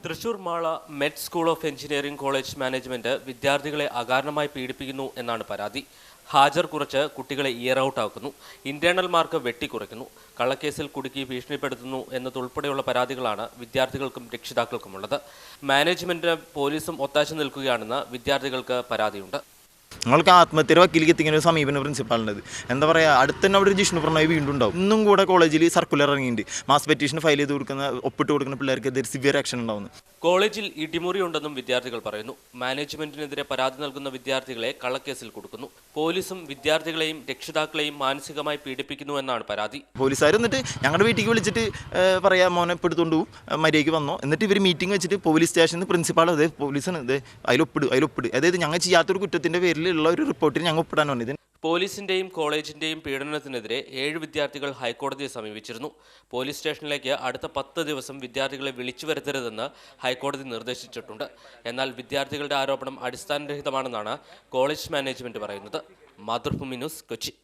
Thrissur Mala met school of engineering college management വിദ്യാർത്ഥികളെ അകാരണമായി പീഡിപ്പിക്കുന്നു എന്നാണ് പരാതി. ഹാജർ കുറച്ച് കുട്ടികളെ ഇയർ ഔട്ട് ആക്കുന്നു, ഇന്റേണൽ മാർക്ക് വെട്ടിക്കുറയ്ക്കുന്നു, കള്ളക്കേസിൽ കുടുക്കി ഭീഷണിപ്പെടുത്തുന്നു എന്നതുൾപ്പെടെയുള്ള പരാതികളാണ് വിദ്യാർത്ഥികൾക്കും രക്ഷിതാക്കൾക്കുമുള്ളത്. മാനേജ്മെന്റിന് പോലീസും ഒത്താശ നിൽക്കുകയാണെന്ന് വിദ്യാർത്ഥികൾക്ക് പരാതിയുണ്ട്. ഞങ്ങൾക്ക് ആത്മഹത്യയുടെ വക്കീലിലേക്ക് എത്തിക്കുന്ന ഒരു സമീപന പ്രിൻസിപ്പാളിൻ്റെത് എന്താ പറയുക, അടുത്ത് തന്നെ അവിടെ ഒരു ജിഷ്ണു പ്രണോയ് വീണ്ടും ഉണ്ടാവും. ഇന്നും കൂടെ കോളേജിൽ സർക്കുലർ ഇറങ്ങിയിട്ടുണ്ട്. മാസ് പെറ്റീഷൻ ഫയൽ ചെയ്ത് കൊടുക്കുന്ന ഒപ്പിട്ട് കൊടുക്കുന്ന പിള്ളേർക്ക് എതിരെ സിവിയർ ആക്ഷൻ ഉണ്ടാവുന്നു. കോളേജിൽ ഇടിമുറി ഉണ്ടെന്നും വിദ്യാർത്ഥികൾ പറയുന്നു. മാനേജ്മെന്റിനെതിരെ പരാതി നൽകുന്ന വിദ്യാർത്ഥികളെ കള്ളക്കേസിൽ കൊടുക്കുന്നു. പോലീസും വിദ്യാർത്ഥികളെയും രക്ഷിതാക്കളെയും മാനസികമായി പീഡിപ്പിക്കുന്നു എന്നാണ് പരാതി. പോലീസുകാർ എന്നിട്ട് ഞങ്ങളുടെ വീട്ടിലേക്ക് വിളിച്ചിട്ട് പറയാ മോനെ എടുത്തുകൊണ്ട് പോകും, മര്യാദയ്ക്ക് വന്നോ. എന്നിട്ട് ഇവർ മീറ്റിംഗ് വെച്ചിട്ട് പോലീസ് സ്റ്റേഷനിൽ പ്രിൻസിപ്പാൾ അതെ പോലീസാണ് ഇത് അതിലൊപ്പിട് അതായത് ഞങ്ങൾ ചെയ്യാത്തൊരു കുറ്റത്തിന്റെ പേരിൽ ഉള്ള ഒരു റിപ്പോർട്ടിന് ഞങ്ങൾ ഒപ്പിടാൻ വന്നത്. പോലീസിന്റെയും കോളേജിന്റെയും പീഡനത്തിനെതിരെ 7 വിദ്യാർത്ഥികൾ ഹൈക്കോടതിയെ സമീപിച്ചിരുന്നു. പോലീസ് സ്റ്റേഷനിലേക്ക് അടുത്ത 10 ദിവസം വിദ്യാർത്ഥികളെ വിളിച്ചു വരുത്തരുതെന്ന് ഹൈക്കോടതി നിർദ്ദേശിച്ചിട്ടുണ്ട്. എന്നാൽ വിദ്യാർത്ഥികളുടെ ആരോപണം അടിസ്ഥാനരഹിതമാണെന്നാണ് കോളേജ് മാനേജ്മെന്റ് പറയുന്നത്. മാതൃഭൂമി ന്യൂസ്, കൊച്ചി.